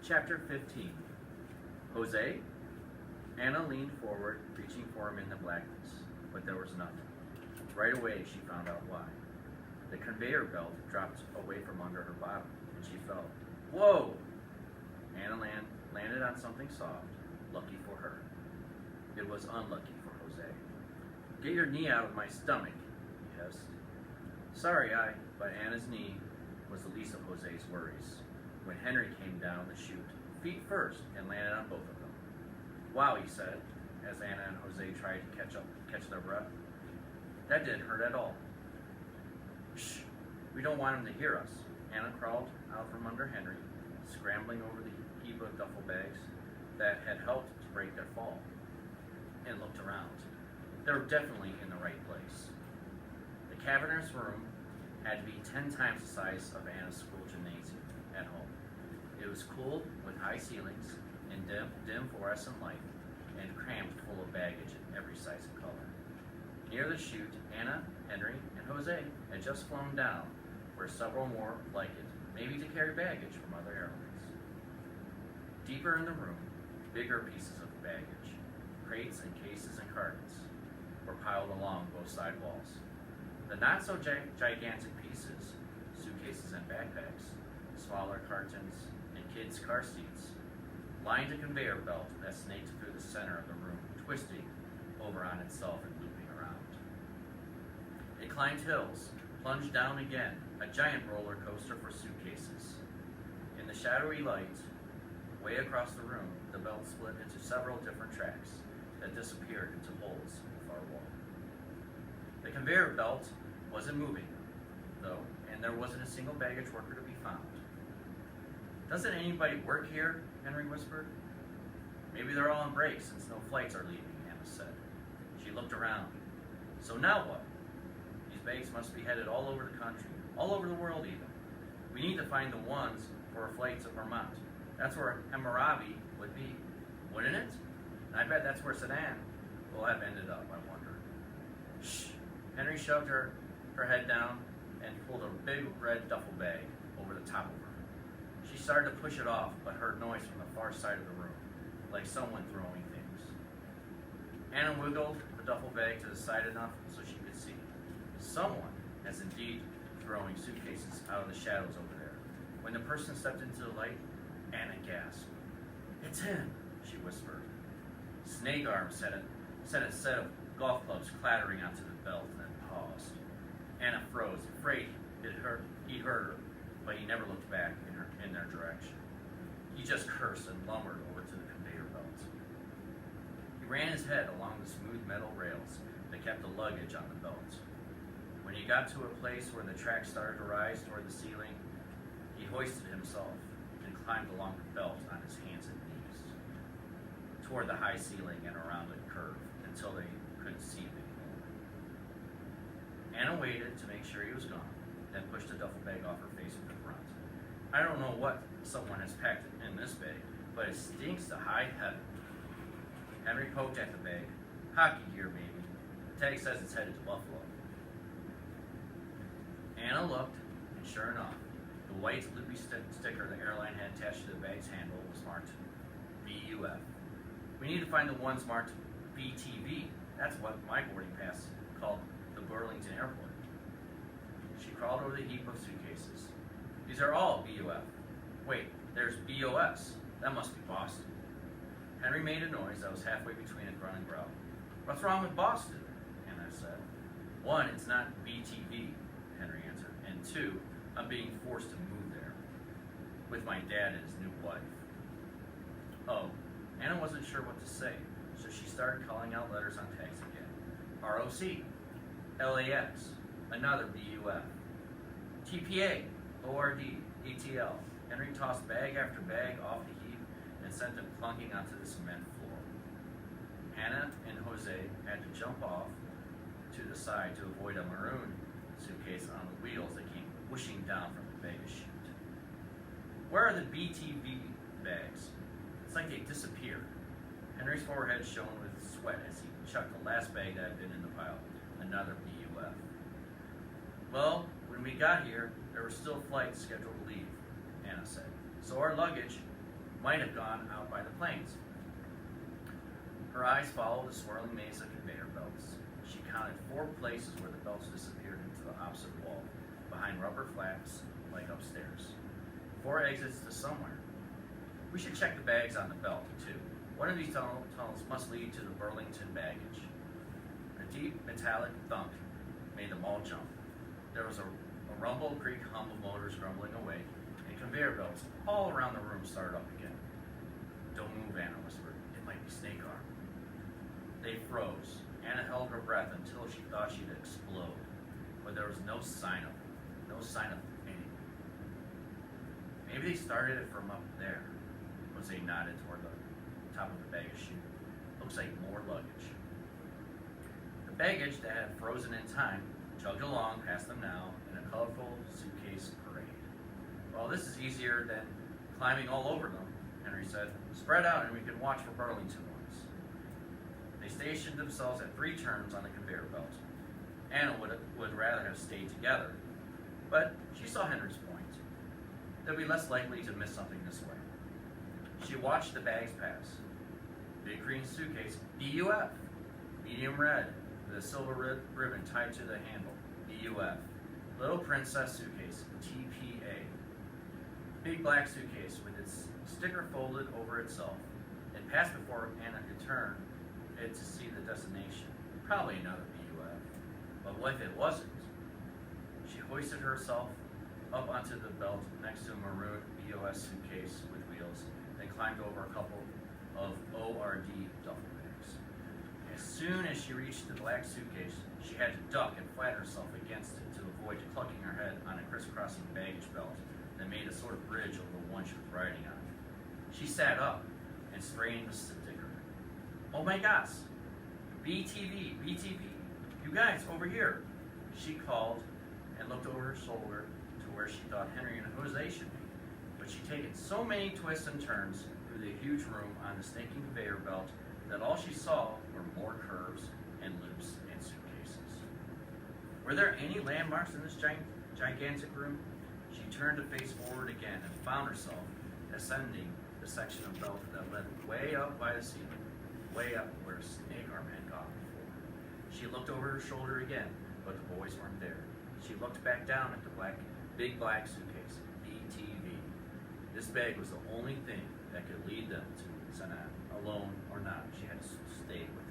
Chapter 15. Jose? Anna leaned forward, reaching for him in the blackness, but there was nothing. Right away, she found out why. The conveyor belt dropped away from under her bottom, and she fell. Whoa! Anna landed on something soft, lucky for her. It was unlucky for Jose. Get your knee out of my stomach, he hissed. Sorry, but Anna's knee was the least of Jose's worries. When Henry came down the chute, feet first, and landed on both of them. Wow, he said, as Anna and Jose tried to catch their breath. That didn't hurt at all. Shh, we don't want him to hear us. Anna crawled out from under Henry, scrambling over the heap of duffel bags that had helped to break their fall, and looked around. They were definitely in the right place. The cavernous room had to be 10 times the size of Anna's school gymnasium at home. It was cool with high ceilings and dim fluorescent light, and crammed full of baggage in every size and color. Near the chute, Anna, Henry, and Jose had just flown down, where several more like it, maybe to carry baggage from other airlines. Deeper in the room, bigger pieces of baggage, crates and cases and cartons, were piled along both side walls. The not-so-gigantic pieces, suitcases and backpacks, smaller cartons, and kids' car seats, lined a conveyor belt that snaked through the center of the room, twisting over on itself and looping around. It climbed hills, plunged down again, a giant roller coaster for suitcases. In the shadowy light, way across the room, the belt split into several different tracks that disappeared into holes in the far wall. The conveyor belt wasn't moving, though, and there wasn't a single baggage worker to be found. Doesn't anybody work here? Henry whispered. Maybe they're all on break since no flights are leaving, Anna said. She looked around. So now what? These bags must be headed all over the country, all over the world even. We need to find the ones for a flight to Vermont. That's where Hammurabi would be, wouldn't it? And I bet that's where Sedan will have ended up, I wonder. Shh. Henry shoved her head down and pulled a big red duffel bag over the top of her. She started to push it off, but heard noise from the far side of the room, like someone throwing things. Anna wiggled the duffel bag to the side enough so she could see. Someone is indeed throwing suitcases out of the shadows over there. When the person stepped into the light, Anna gasped. It's him, she whispered. Snake arms sent a set of golf clubs clattering onto the belt, then paused. Anna froze, afraid he heard her, but he never looked back in their direction. He just cursed and lumbered over to the conveyor belt. He ran his head along the smooth metal rails that kept the luggage on the belt. When he got to a place where the track started to rise toward the ceiling, he hoisted himself and climbed along the belt on his hands and knees, toward the high ceiling and around a curve until they couldn't see him anymore. Anna waited to make sure he was gone, then pushed the duffel bag off her face in the front. I don't know what someone has packed in this bag, but it stinks to high heaven. Henry poked at the bag. Hockey gear, maybe. The tag says it's headed to Buffalo. Anna looked, and sure enough, the white loopy sticker the airline had attached to the bag's handle was marked BUF. We need to find the ones marked BTV. That's what my boarding pass called the Burlington Airport. She crawled over the heap of suitcases. These are all BUF. Wait, there's BOS. That must be Boston. Henry made a noise that was halfway between a grunt and growl. What's wrong with Boston? Anna said. One, it's not BTV, Henry answered. And two, I'm being forced to move there with my dad and his new wife. Oh, Anna wasn't sure what to say, so she started calling out letters on tags again. ROC, LAX, another BUF, TPA, ORD, ATL. Henry tossed bag after bag off the heap and sent them clunking onto the cement floor. Anna and Jose had to jump off to the side to avoid a maroon suitcase on the wheels that came whooshing down from the baggage chute. Where are the BTV bags? It's like they disappeared. Henry's forehead shone with sweat as he chucked the last bag that had been in the pile, another BUF. Well, when we got here, there were still flights scheduled to leave, Anna said. So our luggage might have gone out by the planes. Her eyes followed the swirling maze of conveyor belts. She counted 4 places where the belts disappeared into the opposite wall, behind rubber flaps like upstairs. 4 exits to somewhere. We should check the bags on the belt, too. One of these tunnels must lead to the Burlington baggage. A deep metallic thunk made them all jump. There was a rumble, creak, hum of motors grumbling away, and conveyor belts all around the room started up again. Don't move, Anna whispered. It might be Snake Arm. They froze. Anna held her breath until she thought she'd explode, but there was no sign of it, no sign of anything. Maybe they started it from up there. Jose nodded toward the top of the baggage chute. Looks like more luggage. The baggage that had frozen in time chugged along past them now in a colorful suitcase parade. Well, this is easier than climbing all over them, Henry said. Spread out and we can watch for Burlington ones. They stationed themselves at 3 turns on the conveyor belt. Anna would rather have stayed together, but she saw Henry's point. They'll be less likely to miss something this way. She watched the bags pass. Big green suitcase, BUF. Medium red, with a silver ribbon tied to the handle, BUF. Little princess suitcase, TPA. Big black suitcase with its sticker folded over itself. It passed before Anna could turn it to see the destination. Probably another BUF. But what if it wasn't? She hoisted herself up onto the belt next to a maroon BOS suitcase with wheels, then climbed over a couple of ORD duffel bags. As soon as she reached the black suitcase, she had to duck and flatten herself against it to avoid clucking her head on a crisscrossing baggage belt that made a sort of bridge over the one she was riding on. She sat up and strained the sticker. Oh my gosh! BTV, you guys, over here! She called and looked over her shoulder to where she thought Henry and Jose should be. But she'd taken so many twists and turns through the huge room on the snaking conveyor belt that all she saw were more curves and loops and suitcases. Were there any landmarks in this gigantic room? She turned to face forward again and found herself ascending the section of belt that led way up by the ceiling, way up where Snake Arm had gone before. She looked over her shoulder again, but the boys weren't there. She looked back down at the big black suitcase, BTV. This bag was the only thing that could lead them to Sanaa. Alone or not, she had to stay with